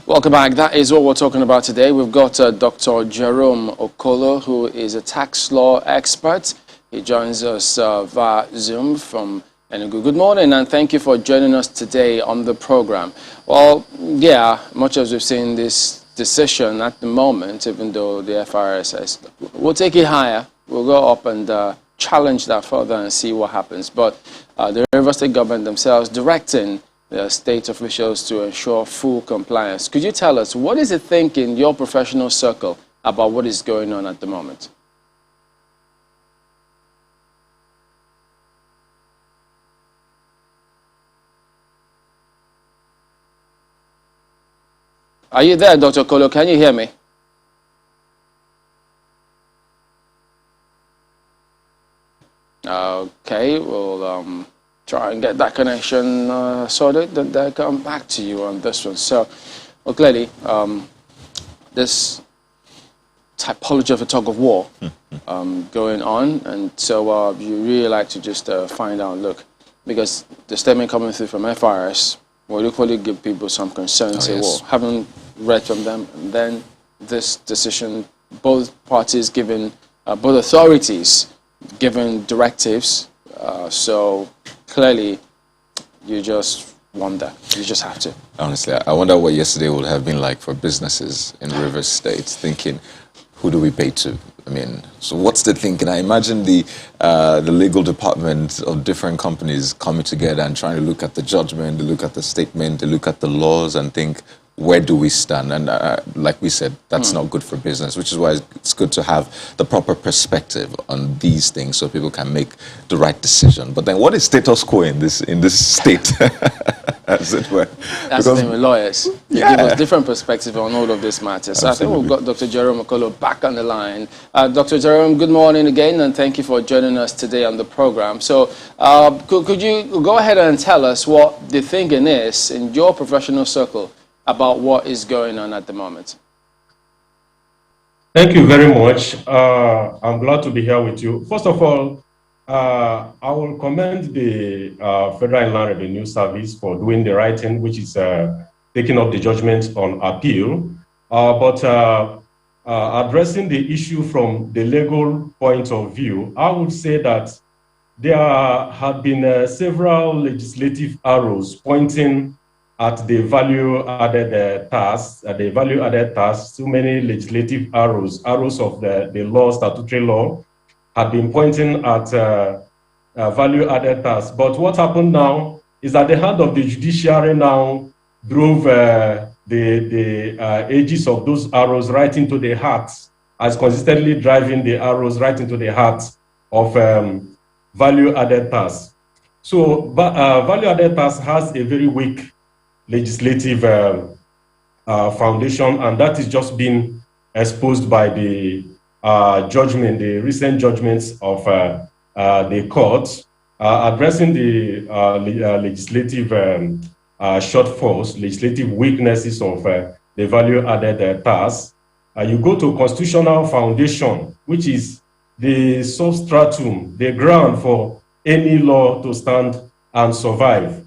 Welcome back. That is what we're talking about today. We've got Dr. Jerome Okolo, who is a tax law expert. He joins us via Zoom from Enugu. Good morning, and thank you for joining us today on the program. Well, yeah, much as we've seen this decision at the moment, even though the FIRS says, we'll take it higher, we'll go up and challenge that further and see what happens. But the River State government themselves directing the state officials to ensure full compliance. Could you tell us, what is the thinking in your professional circle about what is going on at the moment? Are you there, Dr. Okolo? Can you hear me? Okay, we'll try and get that connection sorted, then they'll come back to you on this one. So, well, clearly, this typology of a tug of war going on, and so you really like to just find out, look, because the statement coming through from FIRS will equally give people some concern, say, well, haven't read from them, and then this decision, both parties giving, both authorities giving directives, so clearly you just wonder, you just have to. Honestly, I wonder what yesterday would have been like for businesses in Rivers State, thinking, who do we pay to? I mean, so what's the thinking? I imagine the legal department of different companies coming together and trying to look at the judgment, they look at the statement, they look at the laws and think, where do we stand? And like we said, that's not good for business, which is why it's good to have the proper perspective on these things so people can make the right decision. But then what is status quo in this state, as it were? That's the thing with lawyers. They give us different perspective on all of this matters. So I think we've got Dr. Jerome Okolo back on the line. Dr. Jerome, good morning again, and thank you for joining us today on the program. So could you go ahead and tell us what the thinking is in your professional circle about what is going on at the moment? Thank you very much. I'm glad to be here with you. First of all, I will commend the Federal Inland Revenue Service for doing the right thing, which is taking up the judgment on appeal. But addressing the issue from the legal point of view, I would say that there have been several legislative arrows pointing at the value-added tax, so many legislative arrows of the law, statutory law, have been pointing at value-added tax. But what happened now is that the hand of the judiciary now drove the edges of those arrows right into the heart, as consistently driving the arrows right into the heart of value-added tax. So value-added tax has a very weak legislative foundation, and that is just being exposed by the judgment, the recent judgments of the courts addressing the legislative shortfalls, legislative weaknesses of the value-added tax. You go to constitutional foundation, which is the substratum, the ground for any law to stand and survive.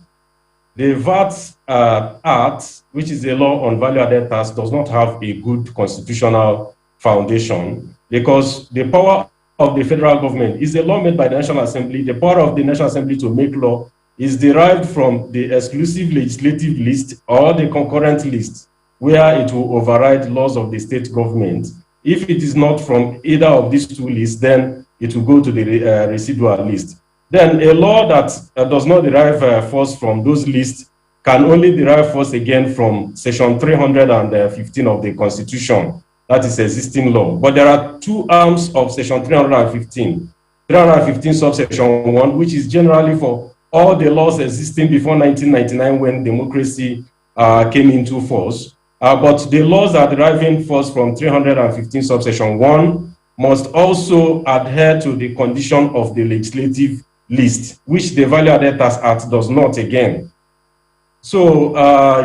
The VAT Act, which is a law on value-added tax, does not have a good constitutional foundation because the power of the federal government is a law made by the National Assembly. The power of the National Assembly to make law is derived from the exclusive legislative list or the concurrent list, where it will override laws of the state government. If it is not from either of these two lists, then it will go to the residual list. Then a law that does not derive force from those lists can only derive force again from section 315 of the Constitution. That is existing law. But there are two arms of section 315. 315 subsection 1, which is generally for all the laws existing before 1999 when democracy came into force. But the laws that are deriving force from 315 subsection 1 must also adhere to the condition of the legislative list, which the Value-Added Tax Act does not again. So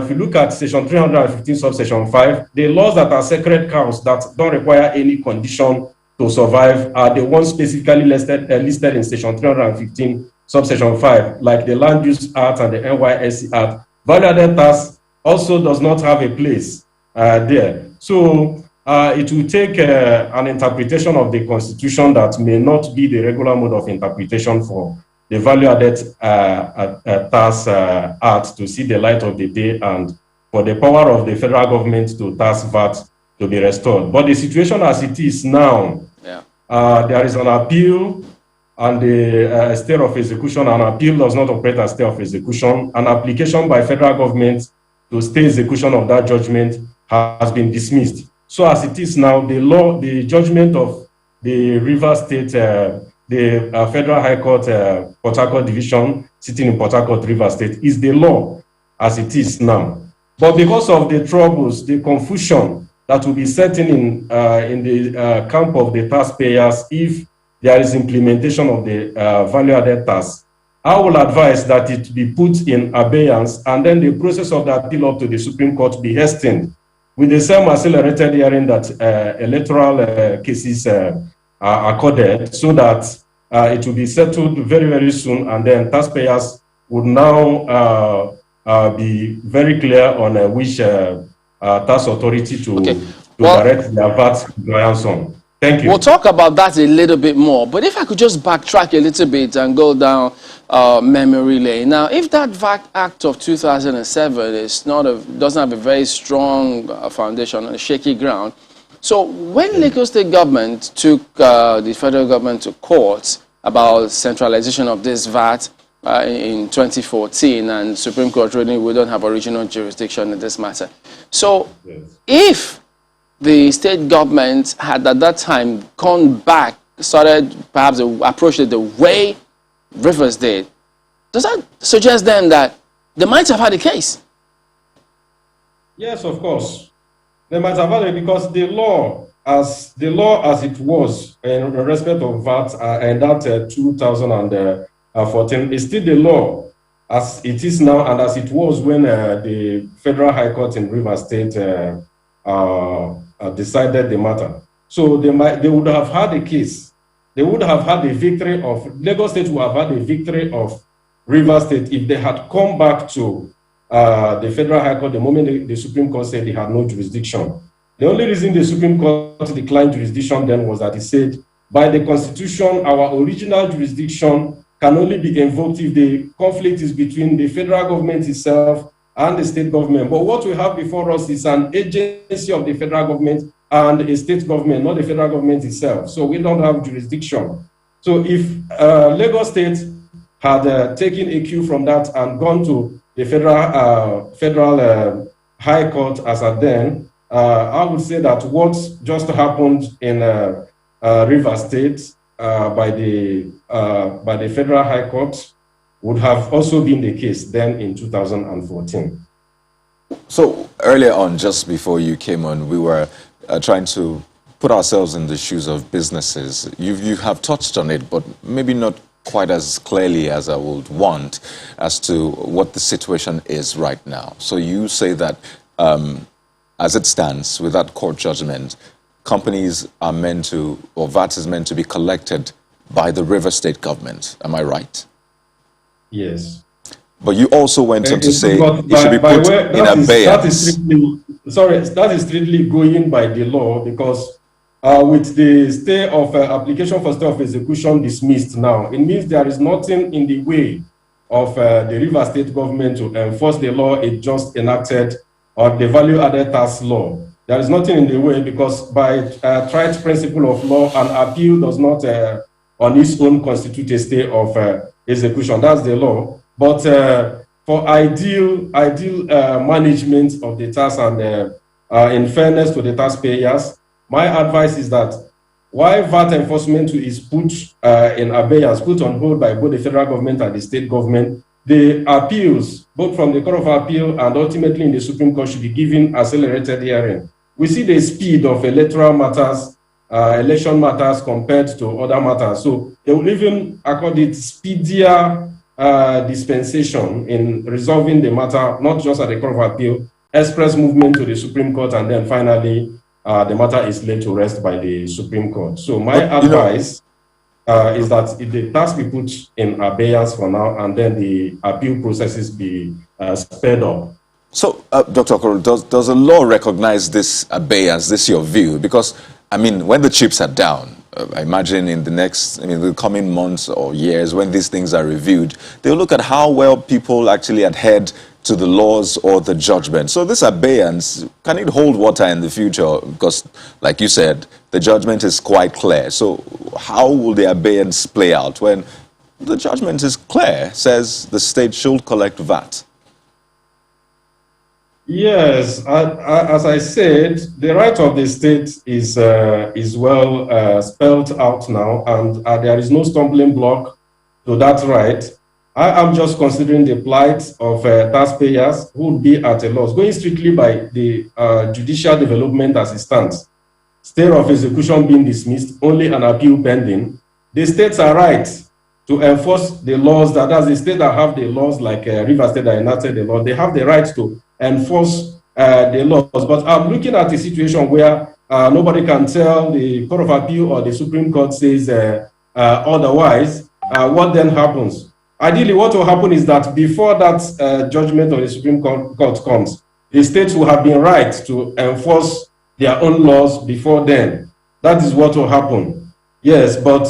if you look at section 315 subsection 5, the laws that are sacred cows that don't require any condition to survive are the ones specifically listed in section 315 subsection 5, like the Land Use Act and the NYSC Act. Value-Added Tax also does not have a place there. So it will take an interpretation of the Constitution that may not be the regular mode of interpretation for the Value-Added Tax Act to see the light of the day, and for the power of the federal government to tax VAT to be restored. But the situation as it is now, there is an appeal and the stay of execution. An appeal does not operate as stay of execution. An application by federal government to stay execution of that judgment has been dismissed. So as it is now, the judgment of the Rivers State, the Federal High Court, Port Harcourt Division, sitting in Port Harcourt, Rivers State, is the law as it is now. But because of the troubles, the confusion that will be setting in the camp of the taxpayers if there is implementation of the value-added tax, I will advise that it be put in abeyance, and then the process of the appeal up to the Supreme Court be hastened with the same accelerated hearing that electoral cases are accorded, so that it will be settled very, very soon, and then taxpayers would now be very clear on which tax authority to direct their VAT compliance on. Thank you. We'll talk about that a little bit more, but if I could just backtrack a little bit and go down memory lane. Now, if that VAT Act of 2007 doesn't have a very strong foundation on a shaky ground, so when Lagos State government took the federal government to court about centralization of this VAT in 2014, and Supreme Court ruling we don't have original jurisdiction in this matter. So if the state government had at that time gone back, started perhaps approached it the way Rivers did, does that suggest then that they might have had a case? Yes, of course. They might have had it, because the law as it was in respect of VAT and that 2014 is still the law as it is now and as it was when the Federal High Court in Rivers State decided the matter. So they would have had a case. They would have had a victory of Lagos State would have had a victory of Rivers State if they had come back to the Federal High Court the moment the Supreme Court said they had no jurisdiction. The only reason the Supreme Court declined jurisdiction then was that it said, by the Constitution, our original jurisdiction can only be invoked if the conflict is between the federal government itself and the state government. But what we have before us is an agency of the federal government and a state government, not the federal government itself. So we don't have jurisdiction. So if Lagos State had taken a cue from that and gone to the federal High Court as at then, I would say that what just happened in Rivers State by the Federal High Court would have also been the case then in 2014. So earlier on, just before you came on, we were trying to put ourselves in the shoes of businesses. You have touched on it, but maybe not quite as clearly as I would want as to what the situation is right now. So you say that as it stands, with that court judgment, companies are meant to, or VAT is meant to be collected by the River State government. Am I right? Yes. But you also went on to say it should be put in abeyance. That is strictly going by the law, because with the stay of application for stay of execution dismissed now, it means there is nothing in the way of the River State government to enforce the law it just enacted, or the value-added tax law. There is nothing in the way, because by tried principle of law, an appeal does not on its own constitute a stay of execution. That's the law. But for ideal management of the tax and in fairness to the taxpayers, my advice is that while VAT enforcement is put in abeyance, put on hold by both the federal government and the state government, the appeals, both from the Court of Appeal and ultimately in the Supreme Court, should be given accelerated hearing. We see the speed of electoral matters, election matters compared to other matters. So they will even accord it speedier dispensation in resolving the matter, not just at the Court of Appeal, express movement to the Supreme Court, and then finally the matter is laid to rest by the Supreme Court. So my advice is that the tax be put in abeyance for now, and then the appeal processes be sped up. So, Dr. Okoro, does the law recognize this abeyance, this your view? Because, I mean, when the chips are down, I imagine in the coming months or years, when these things are reviewed, they'll look at how well people actually adhered to the laws or the judgment. So this abeyance, can it hold water in the future? Because, like you said, the judgment is quite clear. So how will the abeyance play out when the judgment is clear, says the state should collect VAT? Yes, as I said, the right of the state is well spelled out now, and there is no stumbling block to that right. I am just considering the plight of taxpayers who would be at a loss, going strictly by the judicial development as it stands. Stay of execution being dismissed, only an appeal pending. The states are right to enforce the laws that's the state that have the laws, like Rivers State that enacted the law. They have the right to enforce the laws. But I'm looking at a situation where nobody can tell the Court of Appeal or the Supreme Court says otherwise. What then happens? Ideally, what will happen is that before that judgment of the Supreme Court comes, the states will have been right to enforce their own laws before then. That is what will happen. Yes, but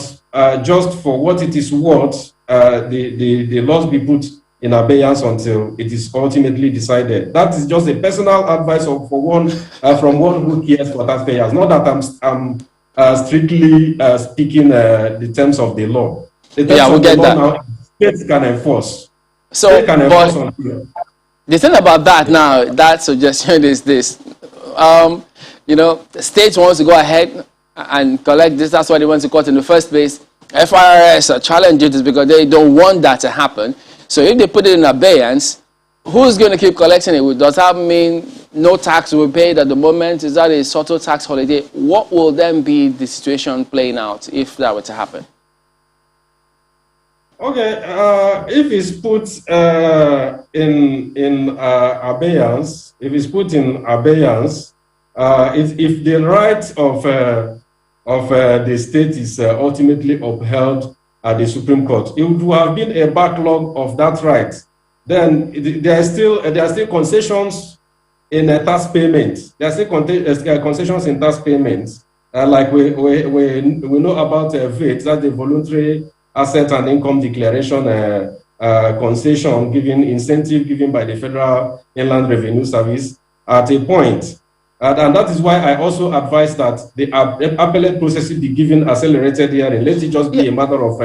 just for what it is worth, the laws be put in abeyance until it is ultimately decided. That is just a personal advice from one who cares for taxpayers. Not that I'm strictly speaking the terms of the law. The terms we'll of get the law that. now, states can enforce. So, States can enforce but until. the thing about that now, that suggestion is this. The state wants to go ahead and collect this. That's why they went to court in the first place. FIRS challenges this because they don't want that to happen. So if they put it in abeyance, who's going to keep collecting it? Does that mean no tax will be paid at the moment? Is that a subtle tax holiday? What will then be the situation playing out if that were to happen? Okay, if it's put in abeyance, if the right of the state is ultimately upheld at the Supreme Court, it would have been a backlog of that right. Then there are still concessions in tax payments. There are still concessions in tax payments, like we know about VAT, that's the voluntary asset and income declaration concession incentive given by the Federal Inland Revenue Service at a point. And that is why I also advise that the appellate process be given accelerated hearing. Let it just be a matter of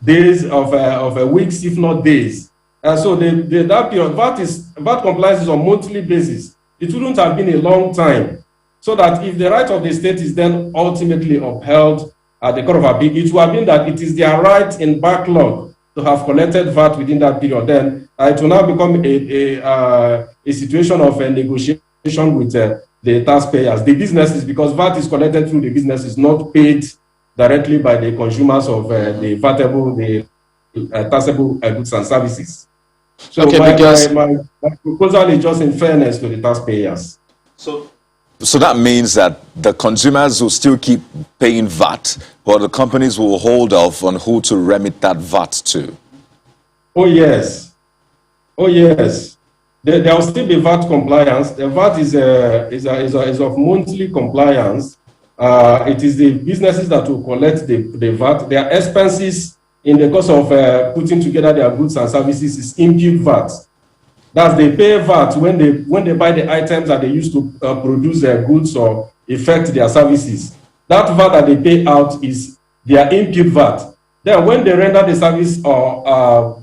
days, of weeks, if not days. So that period, VAT compliance is on monthly basis. It wouldn't have been a long time. So that if the right of the state is then ultimately upheld at the Court of Appeal, it will have been that it is their right in backlog to have collected VAT within that period. Then it will now become a situation of a negotiation with the taxpayers, the businesses, because VAT is collected through the businesses, not paid directly by the consumers of the taxable goods and services. So okay, my proposal is just in fairness to the taxpayers. So that means that the consumers will still keep paying VAT, but the companies will hold off on who to remit that VAT to. Oh yes. There will still be VAT compliance. The VAT is of monthly compliance. It is the businesses that will collect the VAT. Their expenses in the course of putting together their goods and services is input VAT. That's they pay VAT when they buy the items that they use to produce their goods or effect their services. That VAT that they pay out is their input VAT. Then when they render the service or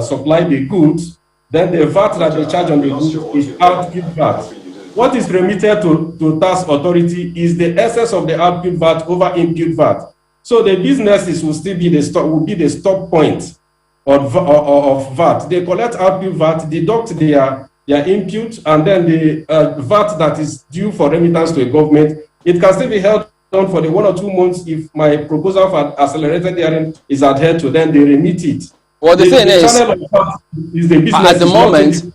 supply the goods, then the VAT that they charge on the goods is output VAT. What is remitted to tax authority is the excess of the output VAT over input VAT. So the businesses will still be the stop point of VAT. They collect output VAT, deduct their input, and then the VAT that is due for remittance to a government, it can still be held on for the 1 or 2 months. If my proposal for accelerated hearing is adhered to, then they remit it. Well, the thing is, the business at the moment,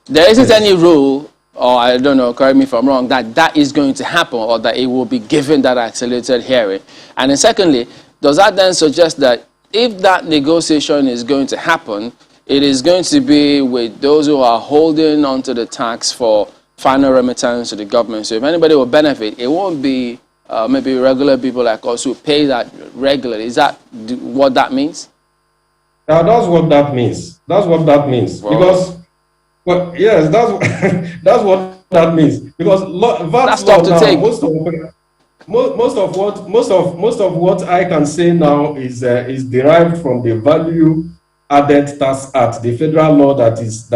there isn't any rule, or I don't know, correct me if I'm wrong, that is going to happen or that it will be given that accelerated hearing. And then secondly, does that then suggest that if that negotiation is going to happen, it is going to be with those who are holding onto the tax for final remittance to the government. So if anybody will benefit, it won't be maybe regular people like us who pay that regularly. Is that what that means? That's what that means. That's what that means. Well, because, well, yes, that's that's what that means. Because VAT that's law tough to now, take. most of what I can say now is derived from the Value Added Tax Act, the federal law that is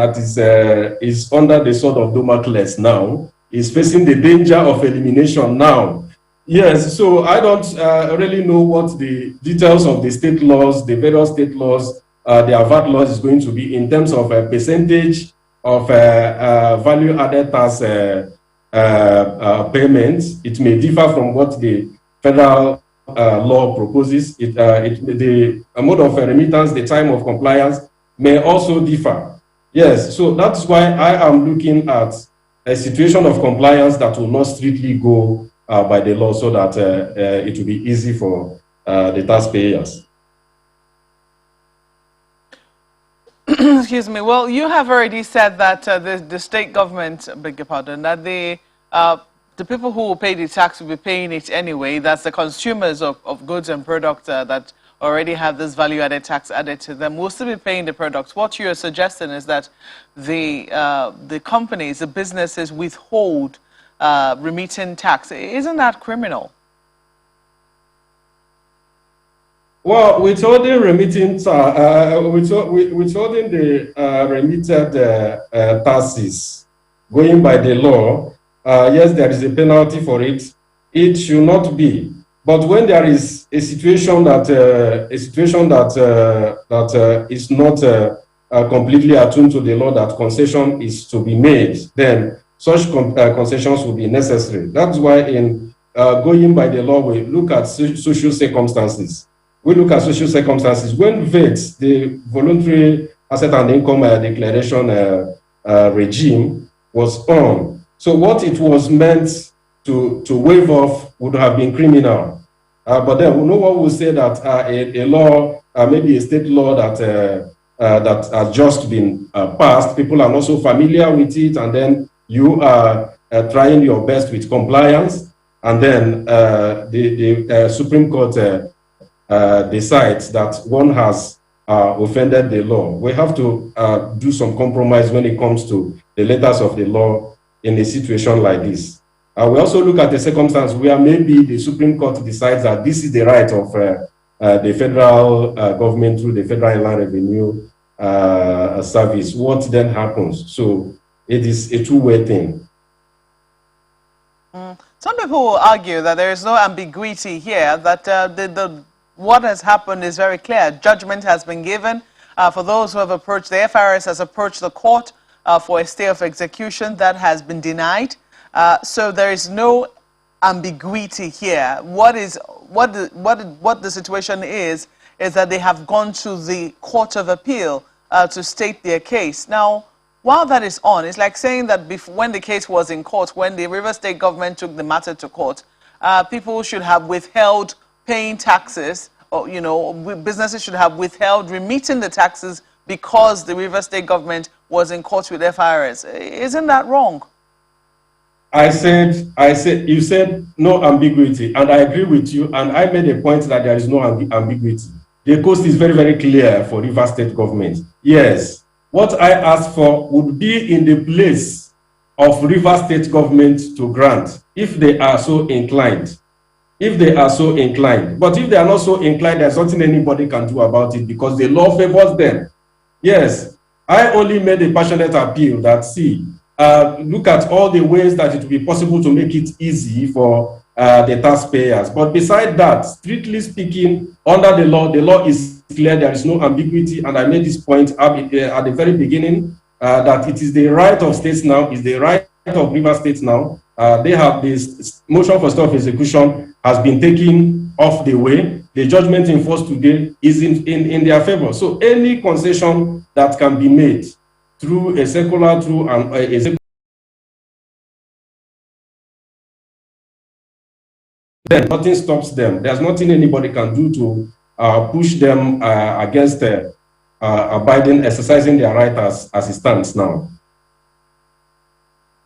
under the sword of Damocles now, is facing the danger of elimination now. Yes, so I don't really know what the details of the state laws, the various state laws, their VAT laws is going to be in terms of a percentage of value added tax payments. It may differ from what the federal law proposes. The mode of remittance, the time of compliance may also differ. Yes, so that's why I am looking at a situation of compliance that will not strictly go by the law, so that it will be easy for the taxpayers. Excuse me. Well, you have already said that the state government, beg your pardon, that the people who will pay the tax will be paying it anyway. That's the consumers of goods and products that already have this value-added tax added to them will still be paying the products. What you are suggesting is that the companies, the businesses withhold remitting tax. Isn't that criminal? Well, withholding remitting, withholding the remitted taxes, going by the law, yes, there is a penalty for it. It should not be. But when there is a situation that is not completely attuned to the law, that concession is to be made, then such concessions will be necessary. That's why in going by the law, we look at social circumstances. When VAT, the voluntary asset and income declaration regime, was on, so what it was meant to waive off would have been criminal. But then no one will say that a law, maybe a state law that has just been passed, people are not so familiar with it, and then you are trying your best with compliance, and then the Supreme Court decides that one has offended the law. We have to do some compromise when it comes to the letters of the law in a situation like this. We also look at the circumstance where maybe the Supreme Court decides that this is the right of the federal government through the Federal Inland Revenue Service. What then happens? So it is a two-way thing. Some people will argue that there is no ambiguity here, that what has happened is very clear. Judgment has been given for those who have approached, the FRS has approached the court for a stay of execution that has been denied. So there is no ambiguity here. What the situation is that they have gone to the Court of Appeal to state their case. Now, while that is on, it's like saying that when the case was in court, when the River State government took the matter to court, people should have withheld paying taxes, or, you know, businesses should have withheld remitting the taxes because the River State government was in court with FRS. Isn't that wrong? You said no ambiguity, and I agree with you, and I made a point that there is no ambiguity. The coast is very, very clear for River State government. Yes, what I asked for would be in the place of River State government to grant, if they are so inclined. If they are so inclined. But if they are not so inclined, there's nothing anybody can do about it, because the law favors them. Yes, I only made a passionate appeal that, see, look at all the ways that it will be possible to make it easy for the taxpayers. But beside that, strictly speaking, under the law is clear, there is no ambiguity, and I made this point at the very beginning, that it is the right of states now, is the right of River States now. They have this motion for stay of execution has been taken off the way. The judgment in force today is in their favor. So any concession that can be made through a circular, through then nothing stops them. There's nothing anybody can do to push them against exercising their right as it stands now.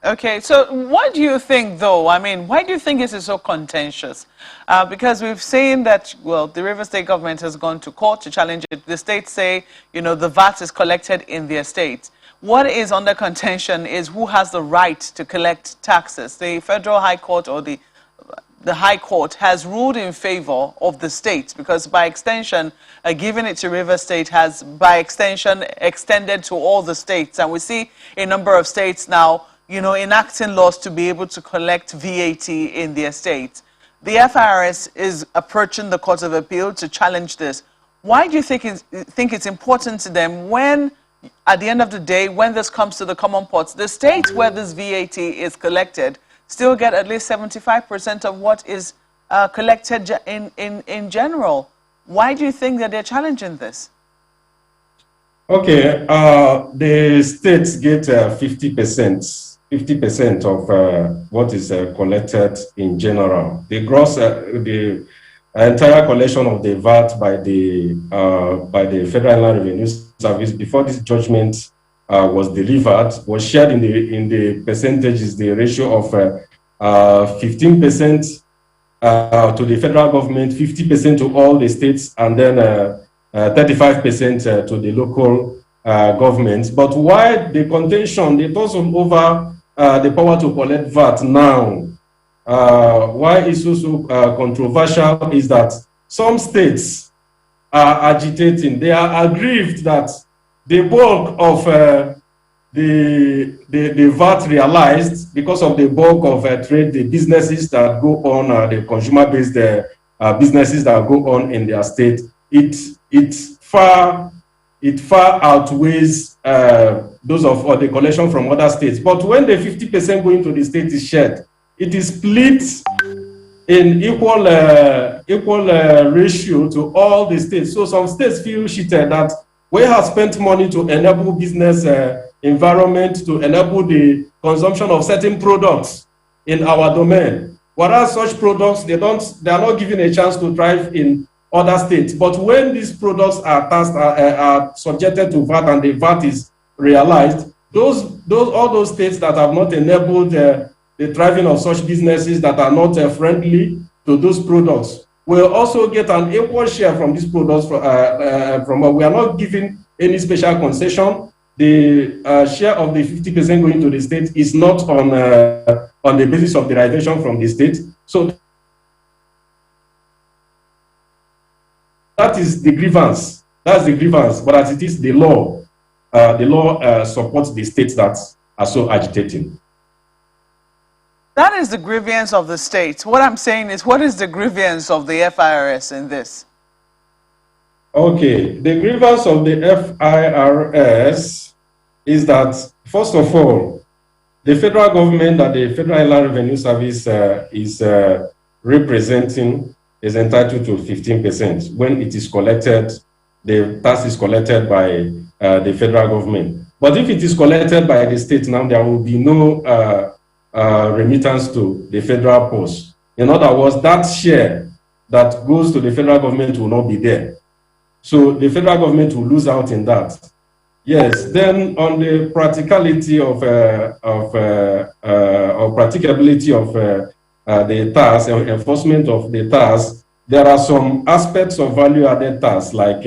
Okay, so what do you think, though? I mean, why do you think this is so contentious? Because we've seen that, well, the River State government has gone to court to challenge it. The states say, you know, the VAT is collected in their states. What is under contention is who has the right to collect taxes. The Federal High Court or the High Court has ruled in favor of the states because by extension, giving it to River State has by extension extended to all the states. And we see a number of states now, you know, enacting laws to be able to collect VAT in their states. The FIRS is approaching the Court of Appeal to challenge this. Why do you think it's important to them when, at the end of the day, when this comes to the common ports, the states where this VAT is collected still get at least 75% of what is collected in general? Why do you think that they're challenging this? Okay, the states get 50% of what is collected in general. The gross, the entire collection of the VAT by the Federal Inland Revenue Service before this judgment was delivered was shared in the percentages, the ratio of 15% to the federal government, 50% to all the states, and then 35% to the local governments. But why the contention, the toss over the power to collect VAT now, why it's so controversial is that some states are agitating. They are aggrieved that the bulk of the VAT realized because of the bulk of trade, the businesses that go on, the consumer-based businesses that go on in their state, it far outweighs those of the collection from other states. But when the 50% going to the state is shared, it is split in equal ratio to all the states. So some states feel cheated that we have spent money to enable business environment, to enable the consumption of certain products in our domain. Whereas such products, they are not given a chance to thrive in other states. But when these products are subjected to VAT and the VAT is realized, all those states that have not enabled the thriving of such businesses that are not friendly to those products will also get an equal share from these products. We are not giving any special concession. The share of the 50% going to the state is not on the basis of derivation from the state. So that is the grievance. That's the grievance. But as it is, the law supports the states that are so agitating. That is the grievance of the states. What I'm saying is, what is the grievance of the FIRS in this? Okay, the grievance of the FIRS is that, first of all, the federal government that the Federal Inland Revenue Service is representing is entitled to 15% when it is collected. The tax is collected by the federal government. But if it is collected by the state now, there will be no remittance to the federal post. In other words, that share that goes to the federal government will not be there. So the federal government will lose out in that. Yes, then on the practicality of practicability of the tax and enforcement of the tax, there are some aspects of value-added tax, like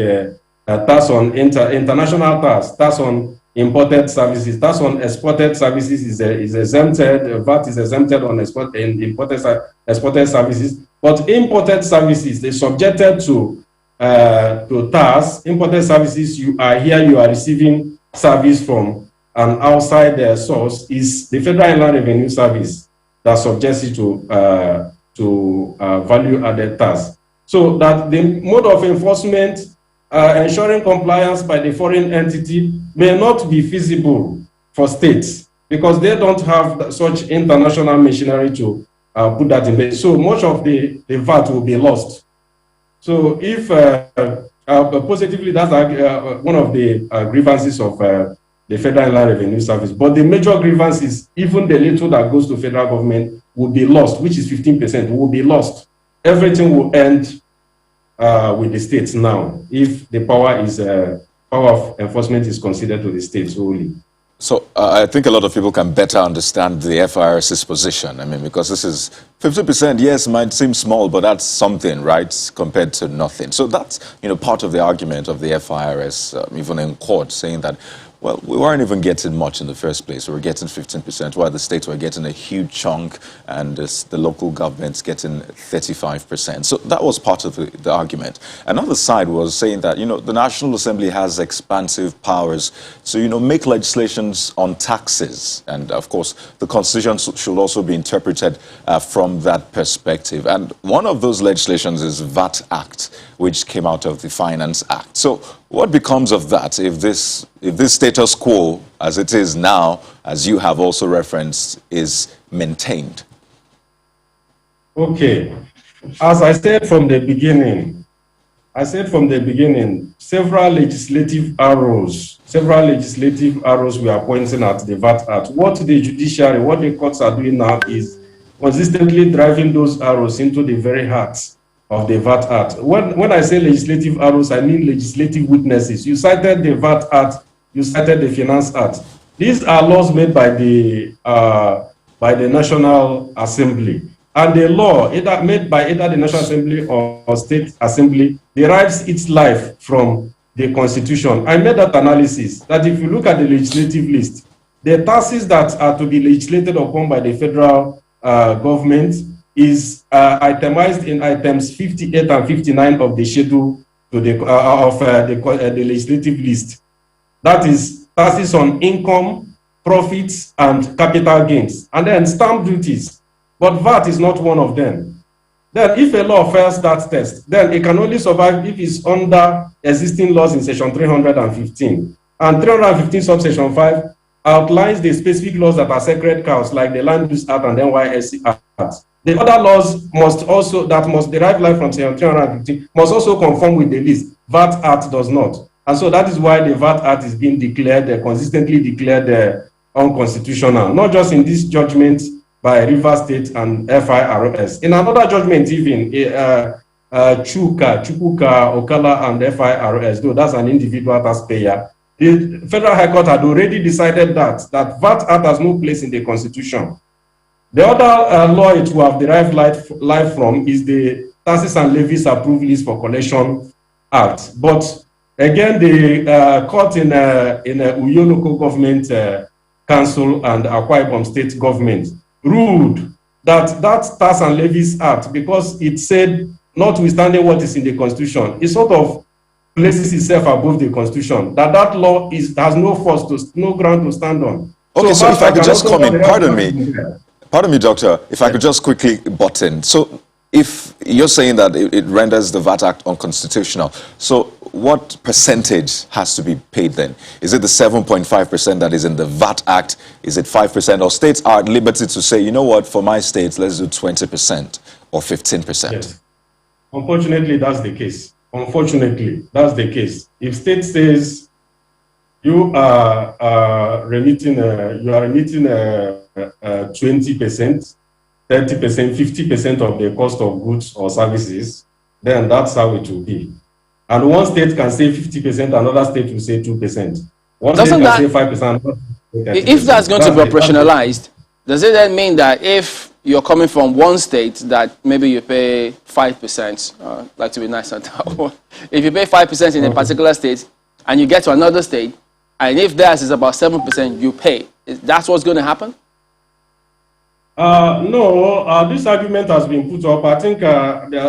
tax on international tax on imported services, tax on exported services is exempted. VAT is exempted on exported services, but imported services, they subjected to tax. Imported services, you are receiving service from an outside source, is the Federal Inland Revenue Service that subjects it to value-added tax. So that the mode of enforcement, ensuring compliance by the foreign entity, may not be feasible for states because they don't have such international machinery to put that in place. So much of the VAT will be lost. So if positively, that's one of the grievances of the Federal Inland Revenue Service. But the major grievance is even the little that goes to federal government will be lost, which is 15%, will be lost. Everything will end with the states now if the power is power of enforcement is conceded to the states only. So I think a lot of people can better understand the FIRS's position. I mean, because this is 50%, yes, might seem small, but that's something, right, compared to nothing. So that's, part of the argument of the FIRS, even in court, saying that, well, we weren't even getting much in the first place. We were getting 15%, while the states were getting a huge chunk, and the local governments getting 35%. So that was part of the argument. Another side was saying that, the National Assembly has expansive powers to, make legislations on taxes. And, of course, the Constitution should also be interpreted from that perspective. And one of those legislations is VAT Act, which came out of the Finance Act. So what becomes of that if this status quo, as it is now, as you have also referenced, is maintained? Okay. As I said from the beginning, several legislative arrows we are pointing at the VAT Act. What the judiciary, what the courts are doing now is consistently driving those arrows into the very heart of the VAT Act. When I say legislative arrows, I mean legislative witnesses. You cited the VAT Act, you cited the Finance Act. These are laws made by the National Assembly. And the law, made by either the National Assembly or State Assembly, derives its life from the Constitution. I made that analysis that if you look at the legislative list, the taxes that are to be legislated upon by the federal government is itemized in items 58 and 59 of the schedule to the legislative list. That is taxes on income, profits, and capital gains, and then stamp duties. But VAT is not one of them. Then if a law fails that test, then it can only survive if it's under existing laws in section 315. And 315 subsection 5 outlines the specific laws that are sacred cows, like the Land Use Act and NYSC Act. The other laws that must derive life from section 315 must also conform with the list. VAT Act does not. And so that is why the VAT Act is being consistently declared unconstitutional, not just in this judgment by Rivers State and FIRS. In another judgment, even Chukwuka, Okala, and FIRS, though that's an individual taxpayer, the Federal High Court had already decided that VAT Act has no place in the Constitution. The other law it will have derived life from is the Taxes and Levies Approved List for Collection Act. But again, the court in Uyo Local Government Council and Akwa Ibom State Government ruled that Tax and Levies Act, because it said, notwithstanding what is in the Constitution, it sort of places itself above the Constitution, that law has no force, no ground to stand on. Okay, so if I could just come in, pardon me, Doctor, if I could just quickly butt in. So if you're saying that it renders the VAT Act unconstitutional, so what percentage has to be paid then? Is it the 7.5% that is in the VAT Act? Is it 5%? Or states are at liberty to say, you know what, for my states, let's do 20% or 15%? Yes. Unfortunately, that's the case. If state says you are remitting 20%, 30%, 50% of the cost of goods or services, then that's how it will be. And one state can say 50%, another state will say 2%. One state can say 5%. If that's going to be operationalized, does it then mean that if you're coming from one state that maybe you pay 5%, like to be nice on that one, if you pay 5% in a particular state and you get to another state, and if theirs is about 7%, you pay, that's what's going to happen? No, this argument has been put up. I think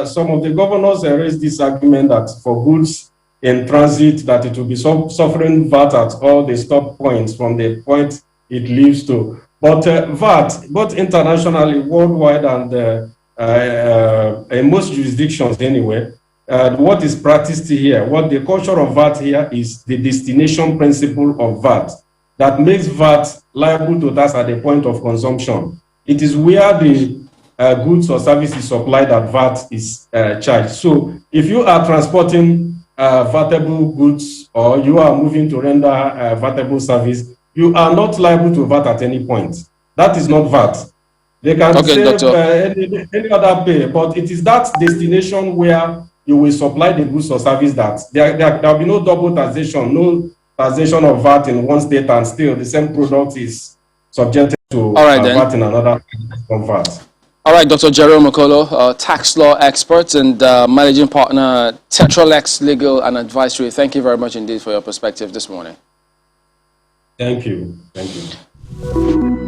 some of the governors raised this argument that for goods in transit, that it will be suffering VAT at all the stop points from the point it leaves to. But VAT, both internationally, worldwide, and in most jurisdictions anyway, what is practiced here, what the culture of VAT here is the destination principle of VAT that makes VAT liable to tax at the point of consumption. It is where the goods or services supplied that VAT is charged. So if you are transporting VATable goods or you are moving to render VATable service, you are not liable to VAT at any point. That is not VAT. They can save any other pay, but it is that destination where you will supply the goods or service that there will be no double taxation, no taxation of VAT in one state and still the same product is subjected to All right, then. VAT in another of VAT. All right, Dr. Jerome Okolo, tax law expert and managing partner, Tetralex Legal and Advisory. Thank you very much indeed for your perspective this morning. Thank you. Thank you.